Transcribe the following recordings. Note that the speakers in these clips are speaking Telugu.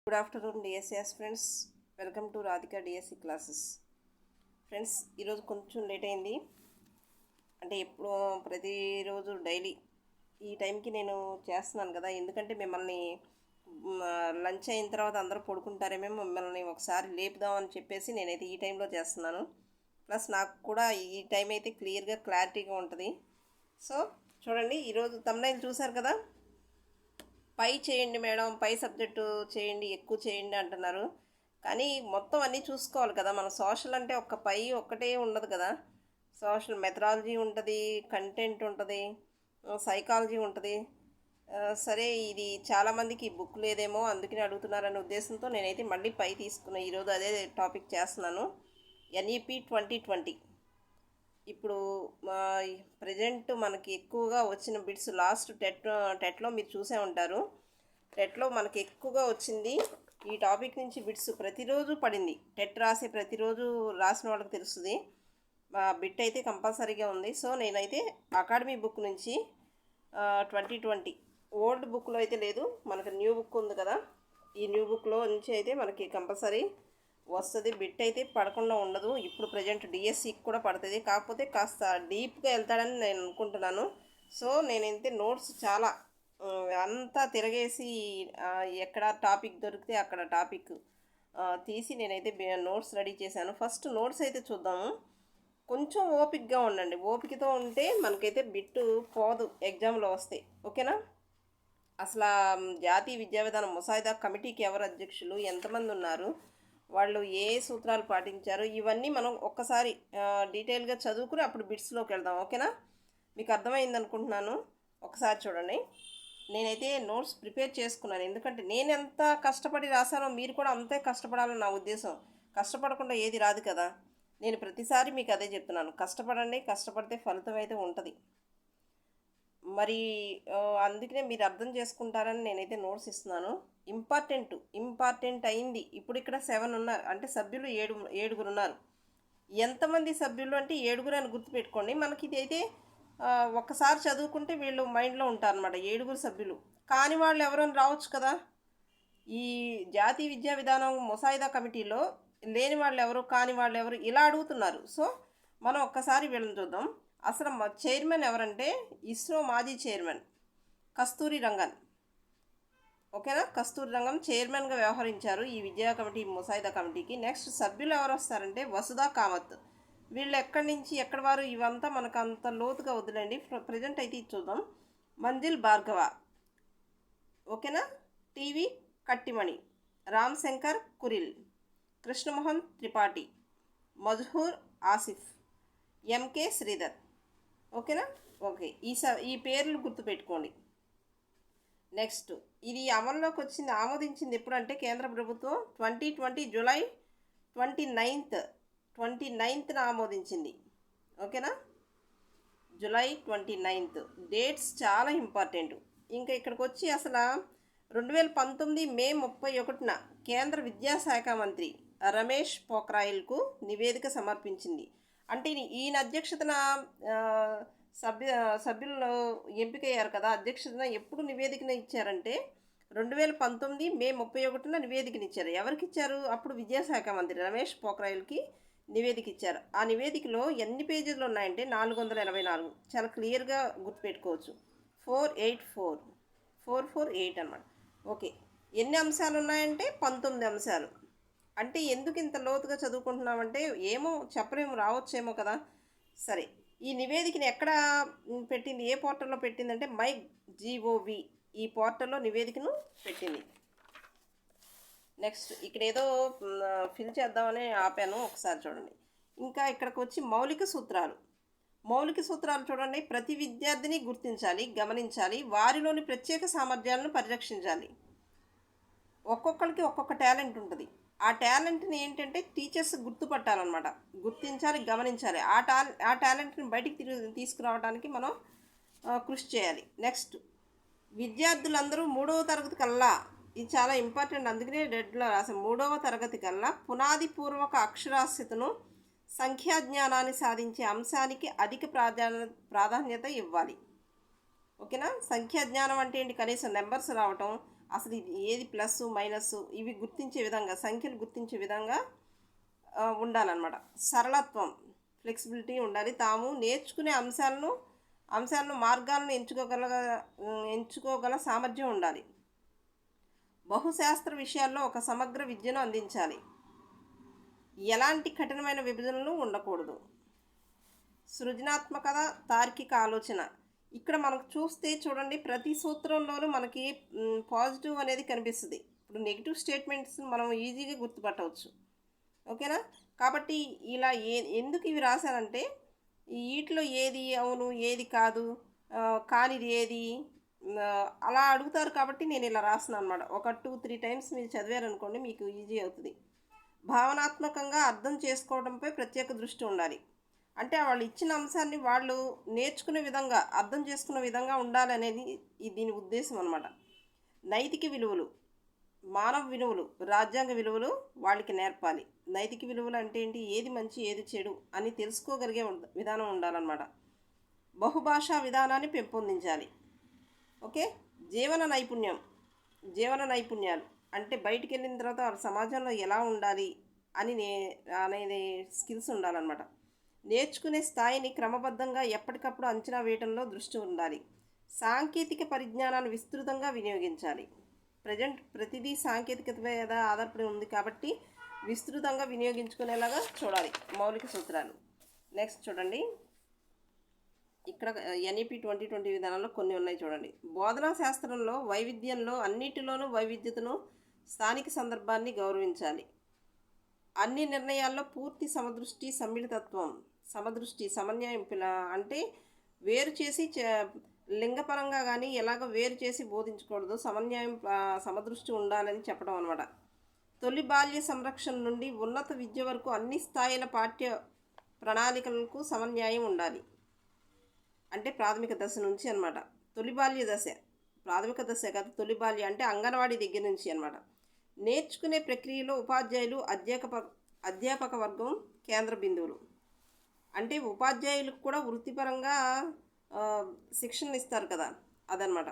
Good afternoon DSCs friends. Welcome to Radhika DSC classes. Friends, ఈరోజు కొంచెం లేట్ అయింది. అంటే ఎప్పుడు ప్రతిరోజు డైలీ ఈ టైంకి నేను చేస్తున్నాను కదా, ఎందుకంటే మిమ్మల్ని లంచ్ అయిన తర్వాత అందరూ పడుకుంటారేమో, మిమ్మల్ని ఒకసారి లేపుదామని చెప్పేసి నేనైతే ఈ టైంలో చేస్తున్నాను. ప్లస్ నాకు కూడా ఈ టైం అయితే క్లారిటీగా ఉంటుంది. సో చూడండి, ఈరోజు థంబ్నెయిల్ చూశారు కదా, పై చేయండి మేడం, పై సబ్జెక్టు చేయండి, ఎక్కువ చేయండి అంటున్నారు. కానీ మొత్తం అన్నీ చూసుకోవాలి కదా. మన సోషల్ అంటే ఒక్క పై ఒక్కటే ఉండదు కదా. సోషల్ మెథడాలజీ ఉంటుంది, కంటెంట్ ఉంటుంది, సైకాలజీ ఉంటుంది. సరే, ఇది చాలామందికి బుక్ లేదేమో అందుకని అడుగుతున్నారనే ఉద్దేశంతో నేనైతే మళ్ళీ పై తీసుకున్నాను. ఈరోజు అదే టాపిక్ చేస్తున్నాను, ఎన్ఈపి 2020. ఇప్పుడు ప్రజెంట్ మనకి ఎక్కువగా వచ్చిన బిట్స్ లాస్ట్ టెట్లో మీరు చూసే ఉంటారు. టెట్లో మనకి ఎక్కువగా వచ్చింది ఈ టాపిక్ నుంచి బిట్స్ ప్రతిరోజు పడింది. టెట్ రాసే ప్రతిరోజు రాసిన వాళ్ళకి తెలుస్తుంది. బిట్ అయితే కంపల్సరీగా ఉంది. సో నేనైతే అకాడమీ బుక్ నుంచి 2020 ఓల్డ్ బుక్లో అయితే లేదు, మనకు న్యూ బుక్ ఉంది కదా, ఈ న్యూ బుక్లో నుంచి అయితే మనకి కంపల్సరీ వస్తుంది. బిట్ అయితే పడకుండా ఉండదు. ఇప్పుడు ప్రజెంట్ డిఎస్సికి కూడా పడుతుంది, కాకపోతే కాస్త డీప్గా వెళ్తాడని నేను అనుకుంటున్నాను. సో నేనైతే నోట్స్ చాలా అంతా తిరగేసి ఎక్కడ టాపిక్ దొరికితే అక్కడ టాపిక్ తీసి నేనైతే నోట్స్ రెడీ చేశాను. ఫస్ట్ నోట్స్ అయితే చూద్దాము. కొంచెం ఓపికగా ఉండండి. ఓపికతో ఉంటే మనకైతే బిట్టు పోదు ఎగ్జామ్లో వస్తే, ఓకేనా. అసలు జాతీయ విద్యా విధానం ముసాయిదా కమిటీకి ఎవరు అధ్యక్షులు, ఎంతమంది ఉన్నారు, వాళ్ళు ఏ సూత్రాలు పాటించారు, ఇవన్నీ మనం ఒక్కసారి డీటెయిల్గా చదువుకుని అప్పుడు బిట్స్లోకి వెళ్దాం, ఓకేనా. మీకు అర్థమైంది అనుకుంటున్నాను. ఒకసారి చూడండి. నేనైతే నోట్స్ ప్రిపేర్ చేసుకున్నాను, ఎందుకంటే నేను ఎంత కష్టపడి రాశానో మీరు కూడా అంతే కష్టపడాలని నా ఉద్దేశం. కష్టపడకుండా ఏది రాదు కదా. నేను ప్రతిసారి మీకు అదే చెప్తున్నాను, కష్టపడండి, కష్టపడితే ఫలితం అయితే ఉంటుంది. మరి అందుకనే మీరు అర్థం చేసుకుంటారని నేనైతే నోట్స్ ఇస్తున్నాను. ఇంపార్టెంట్ అయింది. ఇప్పుడు ఇక్కడ 7 ఉన్నారు, అంటే సభ్యులు ఏడుగురు ఉన్నారు. ఎంతమంది సభ్యులు అంటే 7 అని గుర్తుపెట్టుకోండి. మనకి ఇది అయితే ఒక్కసారి చదువుకుంటే వీళ్ళు మైండ్లో ఉంటారనమాట, 7 సభ్యులు. కాని వాళ్ళు ఎవరైనా రావచ్చు కదా. ఈ జాతీయ విద్యా విధానం ముసాయిదా కమిటీలో లేని వాళ్ళు ఎవరు, కాని వాళ్ళు ఎవరు, ఇలా అడుగుతున్నారు. సో మనం ఒక్కసారి వీళ్ళని చూద్దాం. అసలు మా చైర్మన్ ఎవరంటే ఇస్రో మాజీ చైర్మన్ కస్తూరి రంగన్, ఓకేనా. కస్తూరి రంగన్ చైర్మన్గా వ్యవహరించారు ఈ విద్యా కమిటీ, ముసాయిదా కమిటీకి. నెక్స్ట్ సభ్యులు ఎవరు వస్తారంటే వసుధా కామత్. వీళ్ళు ఎక్కడి నుంచి ఎక్కడి వారు, ఇవంతా మనకు అంత లోతుగా వదిలేండి. ప్రజెంట్ అయితే ఇది చూద్దాం. మంజిల్ భార్గవ, ఓకేనా. టీవీ కట్టిమణి, రామ్ శంకర్ కురిల్, కృష్ణమోహన్ త్రిపాఠి, మజ్హూర్ ఆసిఫ్, ఎంకే శ్రీధర్, ఓకేనా. ఓకే, ఈ పేర్లు గుర్తుపెట్టుకోండి. నెక్స్ట్, ఇది అమల్లోకి వచ్చింది, ఆమోదించింది ఎప్పుడంటే కేంద్ర ప్రభుత్వం 2020 జూలై 29న ఆమోదించింది, ఓకేనా. జూలై 29. డేట్స్ చాలా ఇంపార్టెంట్. ఇంకా ఇక్కడికి వచ్చి అసలు 2019 మే 31న కేంద్ర విద్యాశాఖ మంత్రి రమేష్ పోఖ్రియాల్కు నివేదిక సమర్పించింది. అంటే ఈయన అధ్యక్షతన సభ్యులు ఎంపికయ్యారు కదా. అధ్యక్షతన ఎప్పుడు నివేదికన ఇచ్చారంటే 2019 మే 31న నివేదికను ఇచ్చారు. ఎవరికి ఇచ్చారు? అప్పుడు విద్యాశాఖ మంత్రి రమేష్ పోఖ్రియాల్కి నివేదిక ఇచ్చారు. ఆ నివేదికలో ఎన్ని పేజీలు ఉన్నాయంటే 484. చాలా క్లియర్గా గుర్తుపెట్టుకోవచ్చు. 448 అనమాట. ఓకే, ఎన్ని అంశాలు ఉన్నాయంటే 19 అంశాలు. అంటే ఎందుకు ఇంత లోతుగా చదువుకుంటున్నామంటే ఏమో చెప్పలేము, రావచ్చేమో కదా. సరే, ఈ నివేదికని ఎక్కడ పెట్టింది, ఏ పోర్టల్లో పెట్టిందంటే MyGov ఈ పోర్టల్లో నివేదికను పెట్టింది. నెక్స్ట్, ఇక్కడ ఏదో ఫిల్ చేద్దామని ఆపాను, ఒకసారి చూడండి. ఇంకా ఇక్కడికి వచ్చి మౌలిక సూత్రాలు చూడండి. ప్రతి విద్యార్థిని గుర్తించాలి, గమనించాలి, వారిలోని ప్రత్యేక సామర్థ్యాలను పరిరక్షించాలి. ఒక్కొక్కరికి ఒక్కొక్క టాలెంట్ ఉంటుంది. ఆ టాలెంట్ని ఏంటంటే టీచర్స్ గుర్తుపట్టాలన్నమాట, గుర్తించాలి, గమనించాలి. ఆ టాలెంట్ని బయటికి తీసుకురావడానికి మనం కృషి చేయాలి. నెక్స్ట్, విద్యార్థులందరూ 3వ తరగతి కల్లా, ఇది చాలా ఇంపార్టెంట్, అందుకనే రెడ్లో రాసాం, 3వ తరగతి కల్లా పునాది పూర్వక అక్షరాస్యతను, సంఖ్యాజ్ఞానాన్ని సాధించే అంశానికి అధిక ప్రాధాన్యత ఇవ్వాలి, ఓకేనా. సంఖ్యాజ్ఞానం అంటే ఏంటి? కనీసం నెంబర్స్ రావటం, అసలు ఇది ఏది ప్లస్ మైనస్ ఇవి గుర్తించే విధంగా, సంఖ్యలు గుర్తించే విధంగా ఉండాలన్నమాట. సరళత్వం, ఫ్లెక్సిబిలిటీ ఉండాలి. తాము నేర్చుకునే అంశాలను మార్గాలను ఎంచుకోగల సామర్థ్యం ఉండాలి. బహుశాస్త్ర విషయాల్లో ఒక సమగ్ర విద్యను అందించాలి. ఎలాంటి కఠినమైన విభజనలు ఉండకూడదు. సృజనాత్మకత, తార్కిక ఆలోచన. ఇక్కడ మనకు చూస్తే చూడండి, ప్రతి సూత్రంలోనూ మనకి పాజిటివ్ అనేది కనిపిస్తుంది. ఇప్పుడు నెగిటివ్ స్టేట్మెంట్స్ మనం ఈజీగా గుర్తుపట్టవచ్చు. ఓకేనా? కాబట్టి ఇలా ఎందుకు ఇవి రాశానంటే, వీటిలో ఏది అవును ఏది కాదు, కానిది ఏది, అలా అడుగుతారు కాబట్టి నేను ఇలా రాస్తున్నాను అనమాట. ఒక 2-3 టైమ్స్ మీరు చదివారనుకోండి మీకు ఈజీ అవుతుంది. భావనాత్మకంగా అర్థం చేసుకోవడంపై ప్రత్యేక దృష్టి ఉండాలి. అంటే వాళ్ళు ఇచ్చిన అంశాన్ని వాళ్ళు నేర్చుకునే విధంగా, అర్థం చేసుకునే విధంగా ఉండాలనేది దీని ఉద్దేశం అనమాట. నైతిక విలువలు, మానవ విలువలు, రాజ్యాంగ విలువలు వాళ్ళకి నేర్పాలి. నైతిక విలువలు అంటే ఏంటి, ఏది మంచి ఏది చెడు అని తెలుసుకోగలిగే విధానం ఉండాలన్నమాట. బహుభాషా విధానాన్ని పెంపొందించాలి. ఓకే. జీవన నైపుణ్యాలు అంటే బయటికి వెళ్ళిన తర్వాత వాళ్ళ సమాజంలో ఎలా ఉండాలి అనేది స్కిల్స్ ఉండాలన్నమాట. నేర్చుకునే స్థాయిని క్రమబద్ధంగా ఎప్పటికప్పుడు అంచనా వేయడంలో దృష్టి ఉండాలి. సాంకేతిక పరిజ్ఞానాన్ని విస్తృతంగా వినియోగించాలి. ప్రజెంట్ ప్రతిదీ సాంకేతికత మీద ఆధారపడి ఉంది కాబట్టి విస్తృతంగా వినియోగించుకునేలాగా చూడాలి మౌలిక సూత్రాలు. నెక్స్ట్ చూడండి, ఇక్కడ NEP 2020 విధానంలో కొన్ని ఉన్నాయి చూడండి. బోధనా శాస్త్రంలో వైవిధ్యంలో అన్నిటిలోనూ వైవిధ్యతను, స్థానిక సందర్భాన్ని గౌరవించాలి. అన్ని నిర్ణయాల్లో పూర్తి సమన్యాయం అంటే వేరు చేసి లింగపరంగా కానీ ఎలాగో వేరు చేసి బోధించకూడదు. సమదృష్టి ఉండాలని చెప్పడం అనమాట. తొలి బాల్య సంరక్షణ నుండి ఉన్నత విద్య వరకు అన్ని స్థాయిల పాఠ్య ప్రణాళికలకు సమన్యాయం ఉండాలి. అంటే ప్రాథమిక దశ నుంచి అనమాట. తొలి బాల్య దశ, ప్రాథమిక దశ కాదు, తొలి బాల్య అంటే అంగన్వాడీ దగ్గర నుంచి అనమాట. నేర్చుకునే ప్రక్రియలో ఉపాధ్యాయులు, అధ్యాపక వర్గం కేంద్ర బిందువులు. అంటే ఉపాధ్యాయులకు కూడా వృత్తిపరంగా శిక్షణ ఇస్తారు కదా, అదనమాట.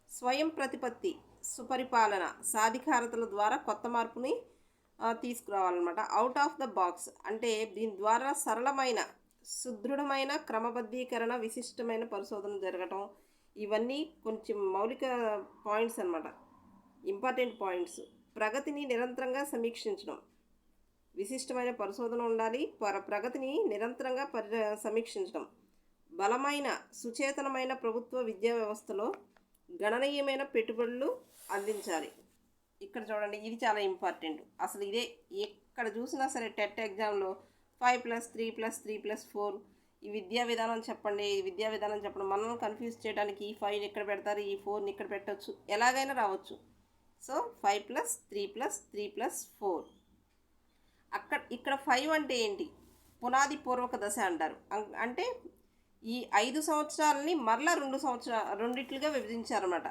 స్వయం ప్రతిపత్తి, సుపరిపాలన, సాధికారతల ద్వారా కొత్త మార్పుని తీసుకురావాలన్నమాట. అవుట్ ఆఫ్ ద బాక్స్ అంటే దీని ద్వారా సరళమైన, సుదృఢమైన క్రమబద్ధీకరణ, విశిష్టమైన పరిశోధన జరగటం, ఇవన్నీ కొంచెం మౌలిక పాయింట్స్ అన్నమాట, ఇంపార్టెంట్ పాయింట్స్. ప్రగతిని నిరంతరంగా సమీక్షించడం, విశిష్టమైన పరిశోధన ఉండాలి. ప్రగతిని నిరంతరంగా సమీక్షించడం. బలమైన, సుచేతనమైన ప్రభుత్వ విద్యా వ్యవస్థలో గణనీయమైన పెట్టుబడులు అందించాలి. ఇక్కడ చూడండి, ఇది చాలా ఇంపార్టెంట్. అసలు ఇదే ఎక్కడ చూసినా సరే టెట్ ఎగ్జామ్లో 5+3+3+4 ఈ విద్యా విధానం చెప్పడం మనం కన్ఫ్యూజ్ చేయడానికి ఈ 5 ఇక్కడ పెడతారు, ఈ 4ని ఇక్కడ పెట్టవచ్చు, ఎలాగైనా రావచ్చు. సో 5+3+3+4 ఇక్కడ 5 అంటే ఏంటి, పునాది పూర్వక దశ అంటారు. అంటే ఈ 5 సంవత్సరాలని మరలా 2 విభజించారన్నమాట.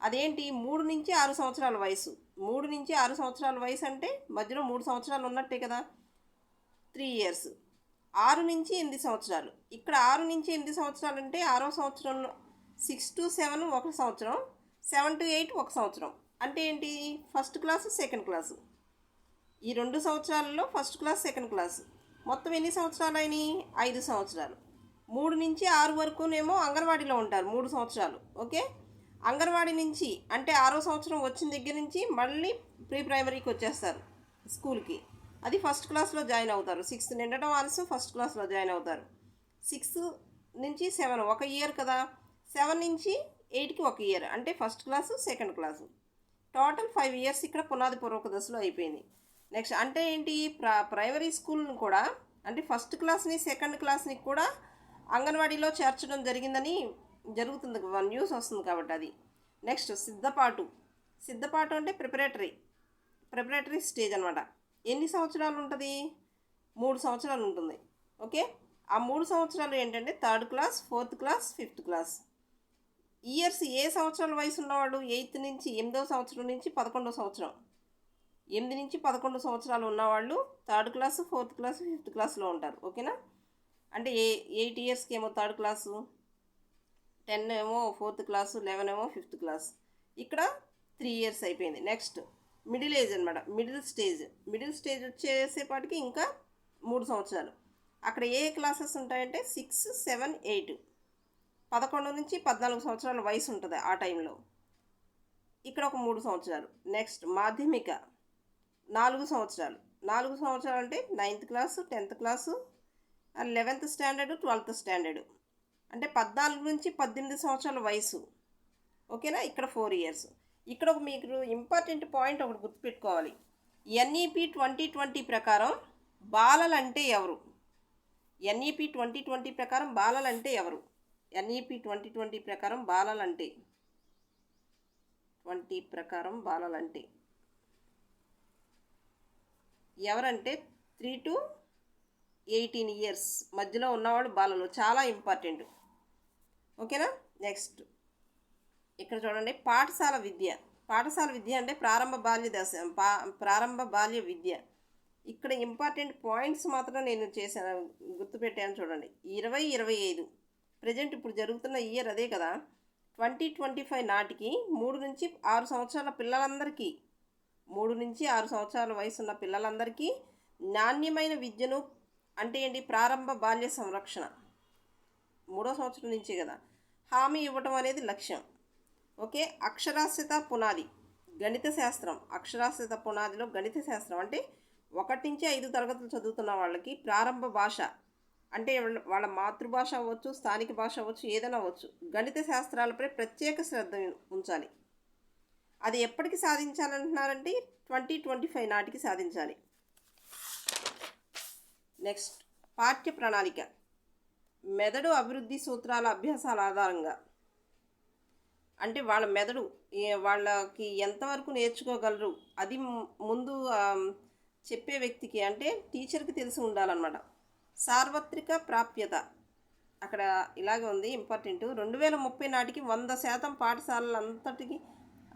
అదేంటి, 3 నుంచి 6 సంవత్సరాల వయసు. 3 నుంచి 6 సంవత్సరాల వయసు అంటే మధ్యలో 3 సంవత్సరాలు ఉన్నట్టే కదా, 3 years. 6 నుంచి 8 సంవత్సరాలు. ఇక్కడ 6 నుంచి 8 సంవత్సరాలు అంటే 6వ సంవత్సరం, 6 to 7 1 సంవత్సరం, 7 to 8 1 సంవత్సరం. అంటే ఏంటి, ఫస్ట్ క్లాసు సెకండ్ క్లాసు. ఈ 2 సంవత్సరాలలో ఫస్ట్ క్లాస్ సెకండ్ క్లాస్. మొత్తం ఎన్ని సంవత్సరాలు అయినాయి, 5 సంవత్సరాలు. 3 నుంచి 6 వరకునేమో అంగన్వాడీలో ఉంటారు 3 సంవత్సరాలు. ఓకే. అంగన్వాడీ నుంచి అంటే 6వ సంవత్సరం వచ్చిన దగ్గర నుంచి మళ్ళీ ప్రీ ప్రైమరీకి వచ్చేస్తారు, స్కూల్కి. అది ఫస్ట్ క్లాస్లో జాయిన్ అవుతారు. 6th నిండటం ఆలస్యం, ఫస్ట్ క్లాస్లో జాయిన్ అవుతారు. 6 నుంచి 7 1 ఇయర్ కదా, 7 నుంచి 8కి 1 ఇయర్ అంటే first class second class. Total 5 years ఇక్కడ పునాది పూర్వక దశలో అయిపోయింది. నెక్స్ట్ అంటే ఏంటి, ప్రైమరీ స్కూల్ని కూడా అంటే ఫస్ట్ క్లాస్ని సెకండ్ క్లాస్ని కూడా అంగన్వాడీలో చేర్చడం జరుగుతుంది, న్యూస్ వస్తుంది కాబట్టి అది. నెక్స్ట్ సిద్ధపాటు అంటే ప్రిపరేటరీ స్టేజ్ అనమాట. ఎన్ని సంవత్సరాలు ఉంటుంది, 3 సంవత్సరాలు ఉంటుంది. ఓకే. ఆ 3 సంవత్సరాలు ఏంటంటే 3rd class, 4th class, 5th class. Years ఏ సంవత్సరాల వయసు ఉన్నవాడు, 8th నుంచి 8వ సంవత్సరం నుంచి 11వ సంవత్సరం, 8 నుంచి 11 సంవత్సరాలు ఉన్నవాళ్ళు 3rd class, 4th class, 5th classలో ఉంటారు. ఓకేనా. అంటే 8 yearsకి ఏమో 3rd class, 10 ఏమో 4th class, 11 ఏమో 5th class. ఇక్కడ 3 ఇయర్స్ అయిపోయింది. నెక్స్ట్ మిడిల్ ఏజ్ అనమాట. మిడిల్ స్టేజ్ వచ్చేసేపాటికి ఇంకా 3 సంవత్సరాలు. అక్కడ ఏ క్లాసెస్ ఉంటాయంటే 6, 7, 8 11 నుంచి 14 సంవత్సరాల వయసు ఉంటుంది ఆ టైంలో. ఇక్కడ ఒక 3 సంవత్సరాలు. నెక్స్ట్ మాధ్యమిక 4 సంవత్సరాలు. 4 సంవత్సరాలు అంటే 9th class, 10th class, 11th standard, 12th standard. అంటే 14 నుంచి 18 సంవత్సరాల వయసు. ఓకేనా. ఇక్కడ 4 ఇయర్స్. ఇక్కడ ఒక మీకు ఇంపార్టెంట్ పాయింట్ ఒకటి గుర్తుపెట్టుకోవాలి. ఎన్ఈపి 2020 ప్రకారం బాలలంటే ఎవరు? ఎన్ఈపి 2020 ప్రకారం బాలలంటే ఎవరు? ఎన్ఈపి 2020 ప్రకారం బాలలంటే 20 ప్రకారం బాలలంటే ఎవరంటే 3 to 18 ఇయర్స్ మధ్యలో ఉన్నవాళ్ళు బాలలు. చాలా ఇంపార్టెంట్. ఓకేనా. నెక్స్ట్ ఇక్కడ చూడండి, పాఠశాల విద్య అంటే ప్రారంభ బాల్య విద్య. ఇక్కడ ఇంపార్టెంట్ పాయింట్స్ మాత్రం నేను గుర్తుపెట్టాను చూడండి. 2025 ప్రజెంట్ ఇప్పుడు జరుగుతున్న ఇయర్ అదే కదా. 2025 నాటికి 3 నుంచి 6 సంవత్సరాల పిల్లలందరికీ 3 నుంచి 6 సంవత్సరాల వయసున్న పిల్లలందరికీ నాణ్యమైన విద్యను, అంటే ఏంటి, ప్రారంభ బాల్య సంరక్షణ 3వ సంవత్సరం నుంచే కదా, హామీ ఇవ్వటం అనేది లక్ష్యం. ఓకే. అక్షరాస్యత పునాది గణిత శాస్త్రం. అక్షరాస్యత పునాదిలో గణిత శాస్త్రం అంటే 1 నుంచి 5 తరగతులు చదువుతున్న వాళ్ళకి ప్రారంభ భాష అంటే వాళ్ళ మాతృభాష అవ్వచ్చు, స్థానిక భాష అవ్వచ్చు, ఏదైనా అవ్వచ్చు, గణిత శాస్త్రాలపై ప్రత్యేక శ్రద్ధ ఉంచాలి. అది ఎప్పటికి సాధించాలంటున్నారంటే 2025 నాటికి సాధించాలి. నెక్స్ట్ పాఠ్య ప్రణాళిక. మెదడు అభివృద్ధి సూత్రాల అభ్యాసాల ఆధారంగా, అంటే వాళ్ళ మెదడు వాళ్ళకి ఎంతవరకు నేర్చుకోగలరు అది ముందు చెప్పే వ్యక్తికి, అంటే టీచర్కి తెలిసి ఉండాలన్నమాట. సార్వత్రిక ప్రాప్యత అక్కడ ఇలాగే ఉంది ఇంపార్టెంట్. 2030 నాటికి 100% పాఠశాలలు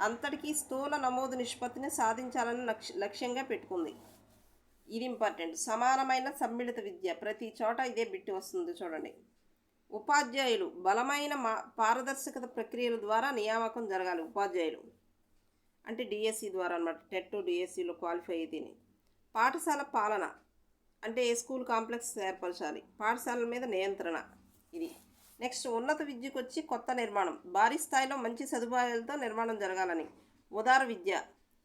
అంతటికీ స్థూల నమోదు నిష్పత్తిని సాధించాలని లక్ష్యంగా పెట్టుకుంది. ఇది ఇంపార్టెంట్. సమానమైన సమ్మిళిత విద్య, ప్రతి చోట ఇదే బిట్టి వస్తుంది చూడండి. ఉపాధ్యాయులు బలమైన పారదర్శకత ప్రక్రియల ద్వారా నియామకం జరగాలి. ఉపాధ్యాయులు అంటే డిఎస్సి ద్వారా అన్నమాట. టెట్ డిఎస్సిలో క్వాలిఫై అయితేనే. పాఠశాల పాలన అంటే స్కూల్ కాంప్లెక్స్ ఏర్పరచాలి. పాఠశాలల మీద నియంత్రణ ఇది. నెక్స్ట్ ఉన్నత విద్యకు వచ్చి కొత్త నిర్మాణం, భారీ స్థాయిలో మంచి సదుపాయాలతో నిర్మాణం జరగాలని. ఉదార విద్య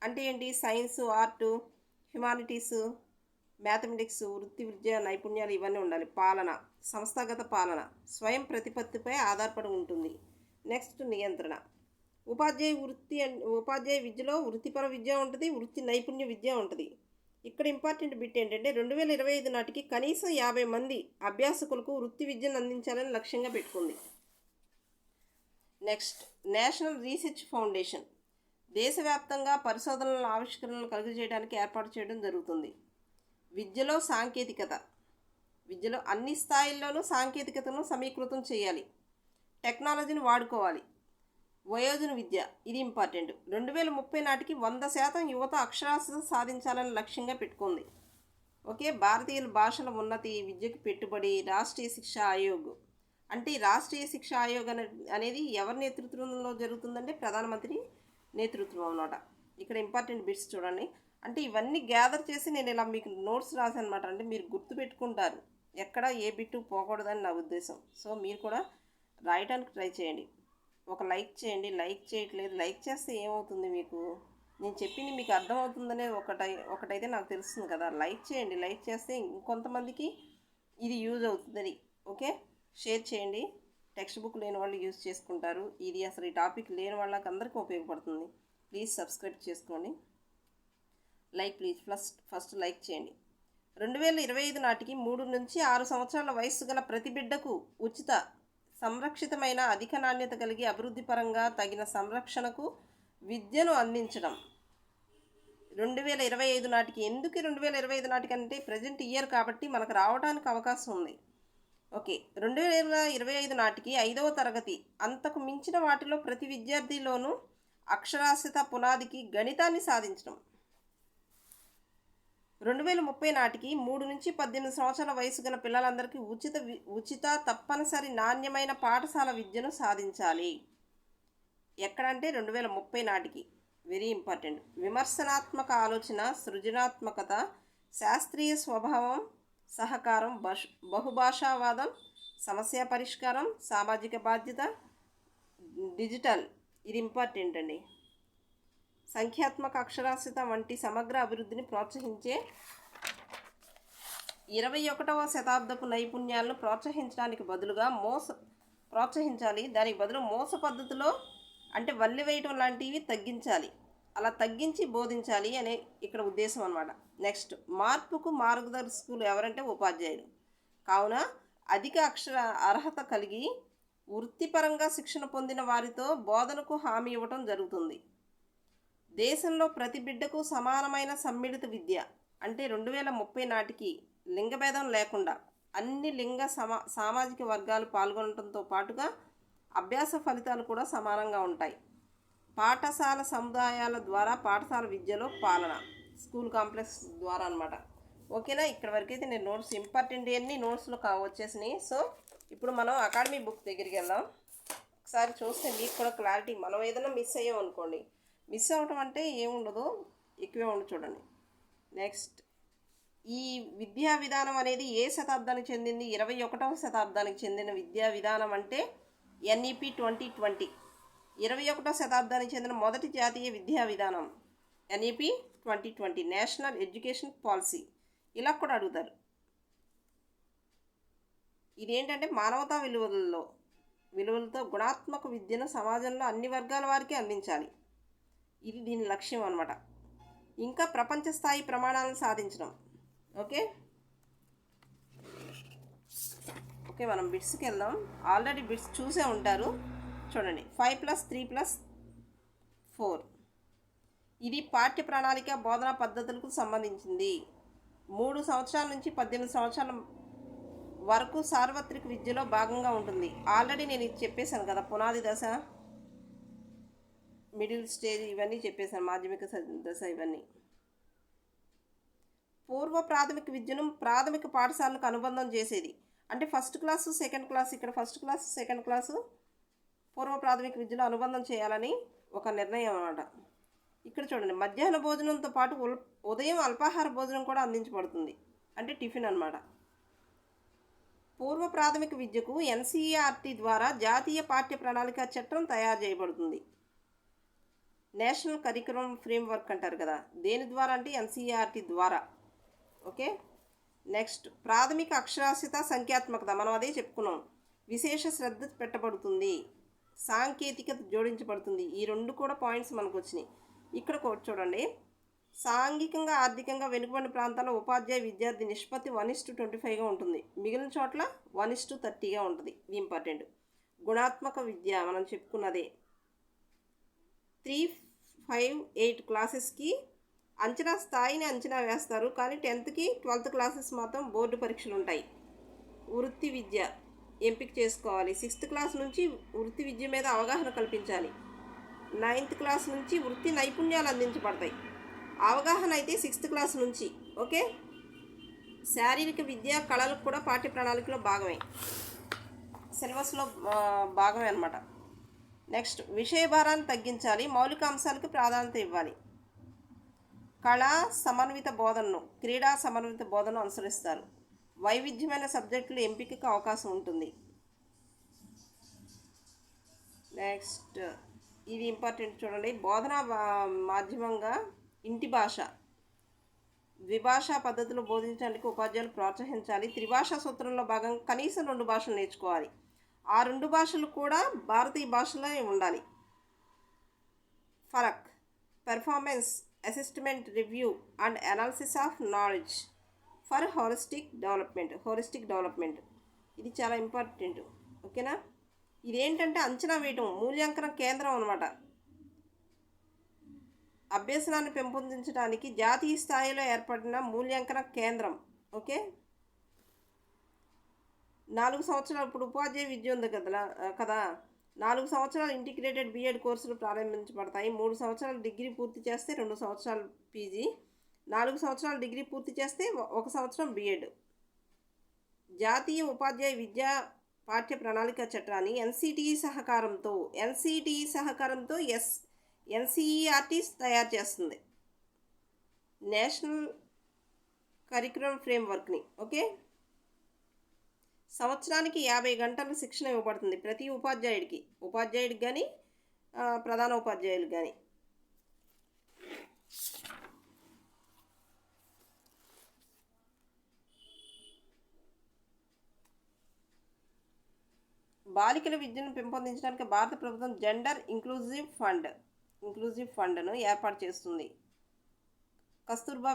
అంటే ఏంటి, సైన్స్, ఆర్టు, హ్యుమానిటీస్, మ్యాథమెటిక్స్, వృత్తి విద్య నైపుణ్యాలు ఇవన్నీ ఉండాలి. పాలన సంస్థాగత పాలన స్వయం ప్రతిపత్తిపై ఆధారపడి ఉంటుంది. నెక్స్ట్ నియంత్రణ. ఉపాధ్యాయ విద్యలో వృత్తిపర విద్య ఉంటుంది, వృత్తి నైపుణ్య విద్య ఉంటుంది. ఇక్కడ ఇంపార్టెంట్ బిట్ ఏంటంటే 2025 నాటికి కనీసం 50 మంది అభ్యాసకులకు వృత్తి విద్యను అందించాలని లక్ష్యంగా పెట్టుకుంది. నెక్స్ట్ నేషనల్ రీసెర్చ్ ఫౌండేషన్ దేశవ్యాప్తంగా పరిశోధనల ఆవిష్కరణలు కలుగజేయడానికి ఏర్పాటు చేయడం జరుగుతుంది. విద్యలో సాంకేతికత, విద్యలో అన్ని స్థాయిల్లోనూ సాంకేతికతను సమీకృతం చేయాలి. టెక్నాలజీని వాడుకోవాలి. వయోజన విద్య ఇది ఇంపార్టెంట్. 2030 నాటికి 100% యువత అక్షరాస్యత సాధించాలని లక్ష్యంగా పెట్టుకుంది. ఓకే. భారతీయ భాషల ఉన్నతి విద్యకు పెట్టుబడి. రాష్ట్రీయ శిక్షా ఆయోగ్ అంటే రాష్ట్రీయ శిక్షా ఆయోగ్ అనేది ఎవరి నేతృత్వంలో జరుగుతుందంటే ప్రధానమంత్రి నేతృత్వం అన్నమాట. ఇక్కడ ఇంపార్టెంట్ బిట్స్ చూడండి. అంటే ఇవన్నీ గ్యాదర్ చేసి నేను ఇలా మీకు నోట్స్ రాశాను అనమాట. అంటే మీరు గుర్తుపెట్టుకుంటారు, ఎక్కడ ఏ బిట్టు పోకూడదని నా ఉద్దేశం. సో మీరు కూడా రాయడానికి ట్రై చేయండి. ఒక లైక్ చేయండి. లైక్ చేయట్లేదు, లైక్ చేస్తే ఏమవుతుంది, మీకు నేను చెప్పింది మీకు అర్థమవుతుందనే ఒకటైతే నాకు తెలుస్తుంది కదా. లైక్ చేయండి. లైక్ చేస్తే ఇంకొంతమందికి ఇది యూజ్ అవుతుంది. ఓకే. షేర్ చేయండి. టెక్స్ట్ బుక్ లేని వాళ్ళు యూజ్ చేసుకుంటారు. ఇది అసలు ఈ టాపిక్ లేని వాళ్ళకి అందరికీ ఉపయోగపడుతుంది. ప్లీజ్ సబ్స్క్రైబ్ చేసుకోండి. ప్లీజ్ ఫస్ట్ లైక్ చేయండి. 2025 నాటికి 3 నుంచి 6 సంవత్సరాల వయస్సు గల ప్రతి బిడ్డకు ఉచిత సంరక్షితమైన అధిక నాణ్యత కలిగి అభివృద్ధి పరంగా తగిన సంరక్షణకు విద్యను అందించడం. 2025 నాటికి. ఎందుకు 2025 నాటికి అంటే ప్రజెంట్ ఇయర్ కాబట్టి మనకు రావడానికి అవకాశం ఉంది. ఓకే. 2025 నాటికి 5వ తరగతి అంతకు మించిన వాటిలో ప్రతి విద్యార్థిలోనూ అక్షరాస్యత పునాదికి గణితాన్ని సాధించడం. 2030 నాటికి 3 నుంచి 18 సంవత్సరాల వయసు గల పిల్లలందరికీ ఉచిత తప్పనిసరి నాణ్యమైన పాఠశాల విద్యను సాధించాలి. ఎక్కడంటే 2030 నాటికి. Very important. విమర్శనాత్మక ఆలోచన, సృజనాత్మకత, శాస్త్రీయ స్వభావం, సహకారం, బహుభాషావాదం, సమస్య పరిష్కారం, సామాజిక బాధ్యత, డిజిటల్, ఇది ఇంపార్టెంట్ అండి. సంఖ్యాత్మక అక్షరాస్యత వంటి సమగ్ర అభివృద్ధిని ప్రోత్సహించే 21వ శతాబ్దపు నైపుణ్యాలను ప్రోత్సహించడానికి బదులుగా ప్రోత్సహించాలి. దానికి బదులు మోస పద్ధతిలో అంటే వల్లి వేయటం లాంటివి తగ్గించాలి. అలా తగ్గించి బోధించాలి అనే ఇక్కడ ఉద్దేశం అనమాట. నెక్స్ట్, మార్పుకు మార్గదర్శకులు ఎవరంటే ఉపాధ్యాయులు. కావున అధిక అర్హత కలిగి వృత్తిపరంగా శిక్షణ పొందిన వారితో బోధనకు హామీ ఇవ్వటం జరుగుతుంది. దేశంలో ప్రతి బిడ్డకు సమానమైన సమ్మిళిత విద్య అంటే 2030 నాటికి లింగభేదం లేకుండా అన్ని లింగ సామాజిక వర్గాలు పాల్గొనడంతో పాటుగా అభ్యాస ఫలితాలు కూడా సమానంగా ఉంటాయి. పాఠశాల సముదాయాల ద్వారా పాఠశాల విద్యలో పాలన, స్కూల్ కాంప్లెక్స్ ద్వారా అనమాట. ఓకేనా, ఇక్కడ వరకు అయితే నేను నోట్స్ ఇంపార్టెంట్ అన్నీ నోట్స్లో వచ్చేసినాయి. సో ఇప్పుడు మనం అకాడమీ బుక్ దగ్గరికి వెళ్దాం. ఒకసారి చూస్తే మీకు కూడా క్లారిటీ. మనం ఏదైనా మిస్ అయ్యాం అనుకోండి, మిస్ అవ్వటం అంటే ఏముండదు, ఎక్కువే ఉండదు. చూడండి. నెక్స్ట్, ఈ విద్యా విధానం అనేది ఏ శతాబ్దానికి చెందింది? 21వ శతాబ్దానికి చెందిన విద్యా విధానం అంటే NEP 2020. 21వ శతాబ్దానికి చెందిన మొదటి జాతీయ విద్యా విధానం NEP 2020, నేషనల్ ఎడ్యుకేషన్ పాలసీ. ఇలా కూడా అడుగుతారు. ఇదేంటంటే మానవతా విలువలతో గుణాత్మక విద్యను సమాజంలో అన్ని వర్గాల వారికి అందించాలి. ఇది దీని లక్ష్యం అనమాట. ఇంకా ప్రపంచ స్థాయి ప్రమాణాలను సాధించడం. ఓకే, మనం బిట్స్కి వెళ్దాం. ఆల్రెడీ బిట్స్ చూసే ఉంటారు. చూడండి, 5+3+4 ఇది పాఠ్య ప్రణాళిక బోధనా పద్ధతులకు సంబంధించింది. 3 సంవత్సరాల నుంచి 18 సంవత్సరాల వరకు సార్వత్రిక విద్యలో భాగంగా ఉంటుంది. ఆల్రెడీ నేను ఇది చెప్పేశాను కదా, పునాది దశ, మిడిల్ స్టేజ్ ఇవన్నీ చెప్పేశాను, మాధ్యమిక దశ ఇవన్నీ. పూర్వ ప్రాథమిక విద్యను ప్రాథమిక పాఠశాలకు అనుబంధం చేసేది. అంటే ఫస్ట్ క్లాసు సెకండ్ క్లాస్, ఇక్కడ ఫస్ట్ క్లాసు సెకండ్ క్లాసు పూర్వ ప్రాథమిక విద్యలో అనుబంధం చేయాలని ఒక నిర్ణయం అన్నమాట. ఇక్కడ చూడండి, మధ్యాహ్న భోజనంతో పాటు ఉదయం అల్పాహార భోజనం కూడా అందించబడుతుంది, అంటే టిఫిన్ అన్నమాట. పూర్వ ప్రాథమిక విద్యకు NCERT ద్వారా జాతీయ పాఠ్య ప్రణాళిక చట్టం తయారు చేయబడుతుంది. నేషనల్ కరికులం ఫ్రేమ్వర్క్ అంటారు కదా, దేని ద్వారా అంటే NCERT ద్వారా. ఓకే, నెక్స్ట్, ప్రాథమిక అక్షరాస్యత, సంఖ్యాత్మకత, మనం అదే చెప్పుకున్నాం. విశేష శ్రద్ధ పెట్టబడుతుంది, సాంకేతికత జోడించబడుతుంది. ఈ 2 కూడా పాయింట్స్ మనకు వచ్చినాయి. ఇక్కడ చూడండి, సాంఘికంగా ఆర్థికంగా వెనుకబడిన ప్రాంతాల్లో ఉపాధ్యాయ విద్యార్థి నిష్పత్తి 1:25గా ఉంటుంది. మిగిలిన చోట్ల 1:30గా ఉంటుంది. ఇది ఇంపార్టెంట్. గుణాత్మక విద్య మనం చెప్పుకున్నదే. 3, 5, 8 క్లాసెస్కి అంచనా స్థాయిని అంచనా వేస్తారు, కానీ 10th, 12th క్లాసెస్ మాత్రం బోర్డు పరీక్షలు ఉంటాయి. వృత్తి విద్య ఎంపిక చేసుకోవాలి. 6th క్లాస్ నుంచి వృత్తి విద్య మీద అవగాహన కల్పించాలి. 9th క్లాస్ నుంచి వృత్తి నైపుణ్యాలు అందించబడతాయి. అవగాహన అయితే 6th క్లాస్ నుంచి. ఓకే, శారీరక విద్య, కళలకు కూడా పాఠ్య ప్రణాళికలో భాగమే, సిలబస్లో భాగమే అన్నమాట. నెక్స్ట్, విషయ భారాన్ని తగ్గించాలి, మౌలిక అంశాలకు ప్రాధాన్యత ఇవ్వాలి. కళా సమన్విత బోధనను, క్రీడా సమన్విత బోధనను అనుసరిస్తారు. వైవిధ్యమైన సబ్జెక్టుల ఎంపికకు అవకాశం ఉంటుంది. నెక్స్ట్, ఇది ఇంపార్టెంట్ చూడండి, బోధనా మాధ్యమంగా ఇంటి భాష, ద్విభాషా పద్ధతిలో బోధించడానికి ఉపాధ్యాయులు ప్రోత్సహించాలి. త్రిభాషా సూత్రంలో భాగంగా కనీసం 2 భాషలు నేర్చుకోవాలి. ఆ 2 భాషలు కూడా భారతీయ భాషలో ఉండాలి. Parakh, performance assessment, review and analysis of knowledge for holistic development. ఇది చాలా ఇంపార్టెంట్. ఓకేనా, ఇదేంటంటే అంచనా వేయటం, మూల్యాంకన కేంద్రం అన్నమాట. అభ్యసనాన్ని పెంపొందించడానికి జాతీయ స్థాయిలో ఏర్పడిన మూల్యాంకన కేంద్రం. ఓకే, 4 సంవత్సరాలు ఇప్పుడు ఉపాధ్యాయ విద్య ఉంది కదా 4 సంవత్సరాలు ఇంటిగ్రేటెడ్ B.Ed కోర్సులు ప్రారంభించబడతాయి. 3 సంవత్సరాలు డిగ్రీ పూర్తి చేస్తే 2 సంవత్సరాలు PG, 4 సంవత్సరాలు డిగ్రీ పూర్తి చేస్తే 1 సంవత్సరం B.Ed. జాతీయ ఉపాధ్యాయ విద్యా పాఠ్య ప్రణాళిక చట్టాన్ని NCTE సహకారంతో ఎన్సీఈఆర్టీ తయారు చేస్తుంది, నేషనల్ కరికులం ఫ్రేమ్వర్క్ని. ఓకే, సంవత్సరానికి 50 గంటల శిక్షణ ఇవ్వబడుతుంది ప్రతి ఉపాధ్యాయుడికి కానీ ప్రధాన ఉపాధ్యాయులకు కానీ. బాలికల విద్యను పెంపొందించడానికి భారత ప్రభుత్వం జెండర్ ఇంక్లూజివ్ ఫండ్ను ఏర్పాటు చేస్తుంది. కస్తూర్బా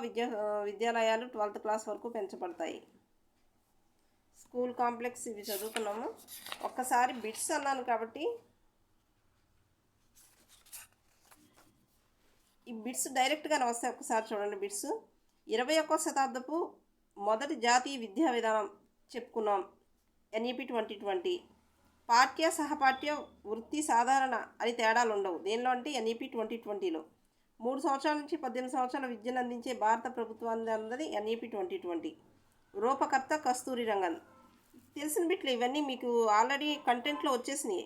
విద్యాలయాలు 12th క్లాస్ వరకు పెంచబడతాయి. స్కూల్ కాంప్లెక్స్ ఇవి చదువుకున్నాము. ఒక్కసారి బిట్స్ అన్నాను కాబట్టి ఈ బిట్స్ డైరెక్ట్గానే వస్తాయి. ఒక్కసారి చూడండి బిట్స్. 21వ శతాబ్దపు మొదటి జాతీయ విద్యా విధానం చెప్పుకున్నాం, NEP 2020. పాఠ్య సహపాఠ్య వృత్తి సాధారణ అని తేడాలు ఉండవు దేనిలో అంటే NEP 2020లో. 3 సంవత్సరాల నుంచి 18 సంవత్సరాల విద్యను అందించే భారత ప్రభుత్వాన్ని అన్నది NEP 2020. రూపకర్త కస్తూరి రంగన్. తెలిసిన బిట్లు ఇవన్నీ మీకు ఆల్రెడీ కంటెంట్లో వచ్చేసినాయి.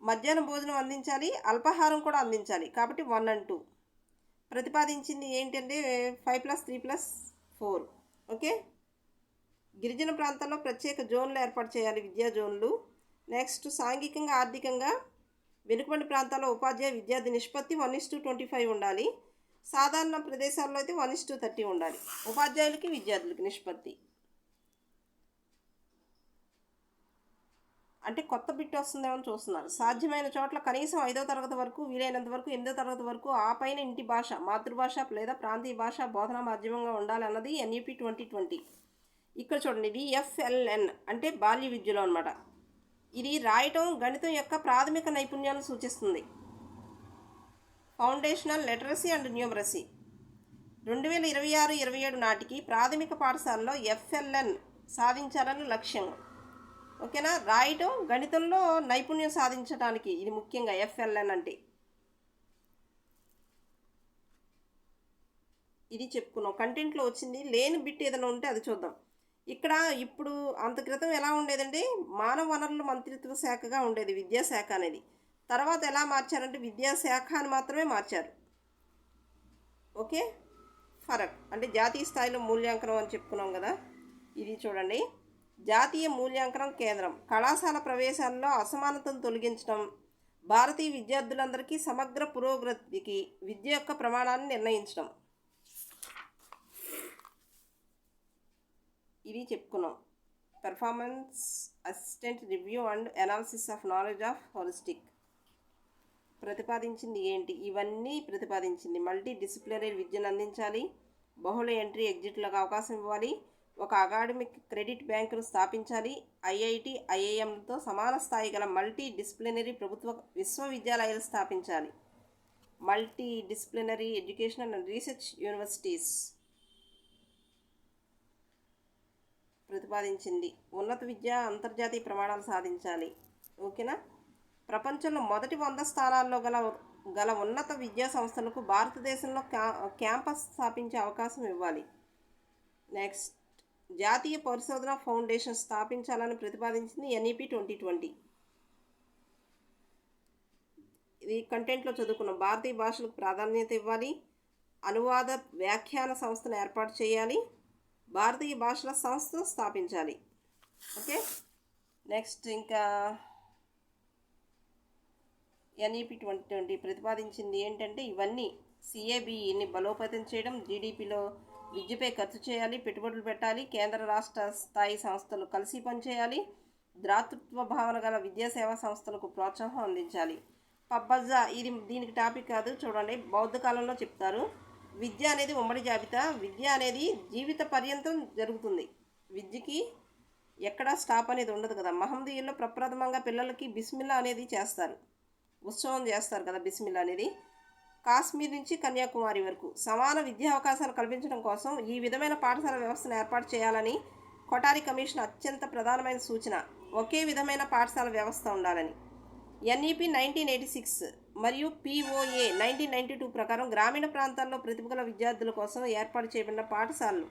మధ్యాహ్నం భోజనం అందించాలి, అల్పాహారం కూడా అందించాలి కాబట్టి 1 and 2. ప్రతిపాదించింది ఏంటంటే 5+3+4. ఓకే, గిరిజన ప్రాంతాల్లో ప్రత్యేక జోన్లు ఏర్పాటు చేయాలి, విద్యా జోన్లు. నెక్స్ట్, సాంఘికంగా ఆర్థికంగా వెనుకబడిన ప్రాంతాల్లో ఉపాధ్యాయ విద్యార్థి నిష్పత్తి 1:25 ఉండాలి. సాధారణ ప్రదేశాల్లో అయితే 1:30 ఉండాలి ఉపాధ్యాయులకి విద్యార్థులకి నిష్పత్తి. అంటే కొత్త బిట్ వస్తుందేమో చూస్తున్నారు. సాధ్యమైన చోట్ల కనీసం 5వ తరగతి వరకు, వీలైనంత వరకు 8వ తరగతి వరకు, ఆ పైన ఇంటి భాష, మాతృభాష లేదా ప్రాంతీయ భాష బోధనా మాధ్యమంగా ఉండాలి అన్నది NEP 2020. ఇక్కడ చూడండి, ఇది FLN అంటే బాల్య విద్యలో అనమాట. ఇది రాయటం, గణితం యొక్క ప్రాథమిక నైపుణ్యాలను సూచిస్తుంది. Foundational literacy and numeracy. 2026-27 నాటికి ప్రాథమిక పాఠశాలలో FLN సాధించాలని లక్ష్యం. ఓకేనా, రాయటం, గణితంలో నైపుణ్యం సాధించడానికి ఇది ముఖ్యంగా FLN అంటే. ఇది చెప్పుకున్నాం, కంటెంట్లో వచ్చింది. లేని బిట్ ఏదైనా ఉంటే అది చూద్దాం. ఇక్కడ ఇప్పుడు అంత క్రితం ఎలా ఉండేదంటే మానవ వనరుల మంత్రిత్వ శాఖగా ఉండేది విద్యాశాఖ అనేది. తర్వాత ఎలా మార్చారంటే విద్యాశాఖ అని మాత్రమే మార్చారు. ఓకే, ఫరక్ అంటే జాతీయ స్థాయిలో మూల్యాంకనం అని చెప్పుకున్నాం కదా. ఇది చూడండి, జాతీయ మూల్యాంకనం కేంద్రం కళాశాల ప్రవేశాల్లో అసమానతను తొలగించడం, భారతీయ విద్యార్థులందరికీ సమగ్ర పురోగతికి విద్య యొక్క ప్రమాణాన్ని నిర్ణయించడం. ఇది చెప్పుకున్నాం. Performance assistant review and analysis of knowledge of holistic. ప్రతిపాదించింది ఏంటి? ఇవన్నీ ప్రతిపాదించింది. మల్టీ డిసిప్లినరీ విద్యను అందించాలి, బహుళ ఎంట్రీ ఎగ్జిట్లకు అవకాశం ఇవ్వాలి, ఒక అకాడమిక్ క్రెడిట్ బ్యాంకును స్థాపించాలి, IIT, IIMలతో సమాన స్థాయి గల మల్టీ డిసిప్లినరీ ప్రభుత్వ విశ్వవిద్యాలయాలు స్థాపించాలి. Multidisciplinary education and research universities ప్రతిపాదించింది. ఉన్నత విద్య అంతర్జాతీయ ప్రమాణాలు సాధించాలి. ఓకేనా, ప్రపంచంలో మొదటి 100 స్థానాల్లో గల ఉన్నత విద్యా సంస్థలకు భారతదేశంలో క్యాంపస్ స్థాపించే అవకాశం ఇవ్వాలి. నెక్స్ట్, జాతీయ పరిశోధన ఫౌండేషన్ స్థాపించాలని ప్రతిపాదించింది NEP 2020. ఇది కంటెంట్లో చదువుకున్నాం. భారతీయ భాషలకు ప్రాధాన్యత ఇవ్వాలి, అనువాద వ్యాఖ్యాన సంస్థను ఏర్పాటు చేయాలి, భారతీయ భాషల సంస్థను స్థాపించాలి. ఓకే, నెక్స్ట్ ఇంకా NEP 2020 ప్రతిపాదించింది ఏంటంటే ఇవన్నీ CABEని బలోపేతం చేయడం, GDPలో విద్యపై ఖర్చు చేయాలి, పెట్టుబడులు పెట్టాలి, కేంద్ర రాష్ట్ర స్థాయి సంస్థలు కలిసి పనిచేయాలి, ద్రాతృత్వ భావన గల విద్యాసేవా సంస్థలకు ప్రోత్సాహం అందించాలి. పబ్బజా ఇది దీనికి టాపిక్ కాదు, చూడండి బౌద్ధ కాలంలో చెప్తారు. విద్య అనేది ఉమ్మడి జాబితా. విద్య అనేది జీవిత పర్యంతం జరుగుతుంది. విద్యకి ఎక్కడా స్టాప్ అనేది ఉండదు కదా. మహమ్మదీయుల్లో ప్రప్రథమంగా పిల్లలకి బిస్మిల్లా అనేది చేస్తారు, ఉత్సవం చేస్తారు కదా బిస్మిల్లా అనేది. కాశ్మీర్ నుంచి కన్యాకుమారి వరకు సమాన విద్యా అవకాశాలు కల్పించడం కోసం ఈ విధమైన పాఠశాల వ్యవస్థను ఏర్పాటు చేయాలని కొఠారి కమిషన్ అత్యంత ప్రధానమైన సూచన. ఒకే విధమైన పాఠశాల వ్యవస్థ ఉండాలని. NEP 1986 మరియు POA 1992 ప్రకారం గ్రామీణ ప్రాంతాల్లో ప్రతిభ గల విద్యార్థుల కోసం ఏర్పాటు చేయబడిన పాఠశాలలు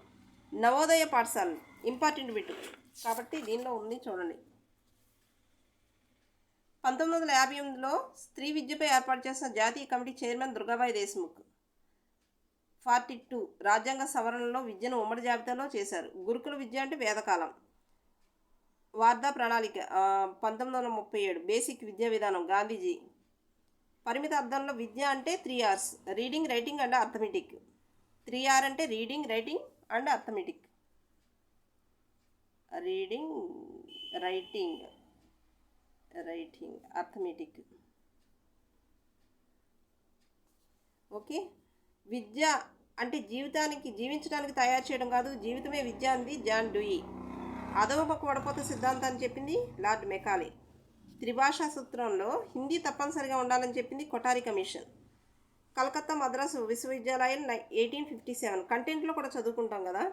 నవోదయ పాఠశాలలు. ఇంపార్టెంట్ బిట్ కాబట్టి దీనిలో ఉంది చూడండి. 1958లో స్త్రీ విద్యపై ఏర్పాటు చేసిన జాతీయ కమిటీ చైర్మన్ దుర్గాబాయి దేశ్ముఖ్. 42 రాజ్యాంగ సవరణలో విద్యను ఉమ్మడి జాబితాలో చేశారు. గురుకుల విద్య అంటే వేదకాలం. వార్ధా ప్రణాళిక 1937 బేసిక్ విద్యా విధానం గాంధీజీ. పరిమిత అర్థంలో విద్య అంటే 3 R's. Reading, writing and arithmetic. 3R అంటే reading, writing and arithmetic. Reading, writing, arithmetic. Okay. విద్య అంటే జీవించడానికి తయారు చేయడం కాదు, జీవితమే విద్య అంది జాన్ డ్యూయి. అధోముఖ వడపోత సిద్ధాంతాన్ని చెప్పింది లార్డ్ మెకాలే. త్రిభాషా సూత్రంలో హిందీ తప్పనిసరిగా ఉండాలని చెప్పింది కొఠారి కమిషన్. కలకత్తా మద్రాసు విశ్వవిద్యాలయం 1857 కంటెంట్లో కూడా చదువుకుంటాం కదా.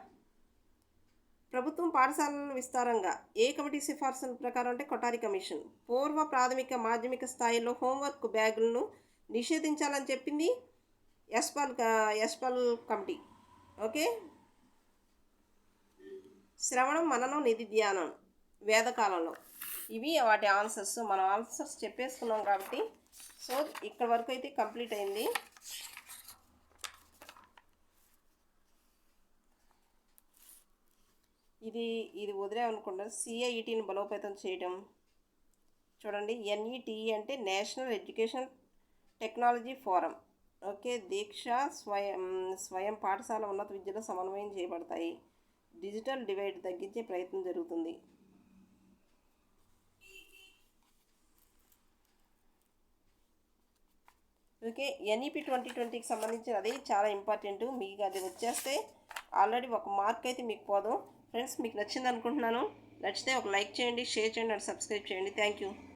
ప్రభుత్వం పాఠశాలల విస్తారంగా ఏ కమిటీ సిఫార్సుల ప్రకారం అంటే కొఠారి కమిషన్. పూర్వ ప్రాథమిక మాధ్యమిక స్థాయిలో హోంవర్క్ బ్యాగులను నిషేధించాలని చెప్పింది యశ్పాల్ కమిటీ. ఓకే. శ్రవణం, మననం, నిధిధ్యానం వేదకాలంలో. ఇవి వాటి ఆన్సర్స్. మనం ఆన్సర్స్ చెప్పేసుకున్నాం కాబట్టి సో ఇక్కడ వరకు అయితే కంప్లీట్ అయింది. ఇది వదిలేమనుకుంటా. CIETని బలోపేతం చేయడం. చూడండి, NETE అంటే national education technology forum. Okay. Diksha, Swayam పాఠశాల ఉన్నత విద్యలో సమన్వయం చేయబడతాయి. డిజిటల్ డివైడ్ తగ్గించే ప్రయత్నం జరుగుతుంది. ఓకే. NEP 2020కి సంబంధించిన అది చాలా ఇంపార్టెంట్. మీకు అది వచ్చేస్తే ఆల్రెడీ ఒక మార్క్ అయితే మీకు పోదు. ఫ్రెండ్స్, మీకు నచ్చింది అనుకుంటున్నాను. నచ్చితే ఒక లైక్ చేయండి, షేర్ చేయండి అండ్ సబ్స్క్రైబ్ చేయండి. Thank you.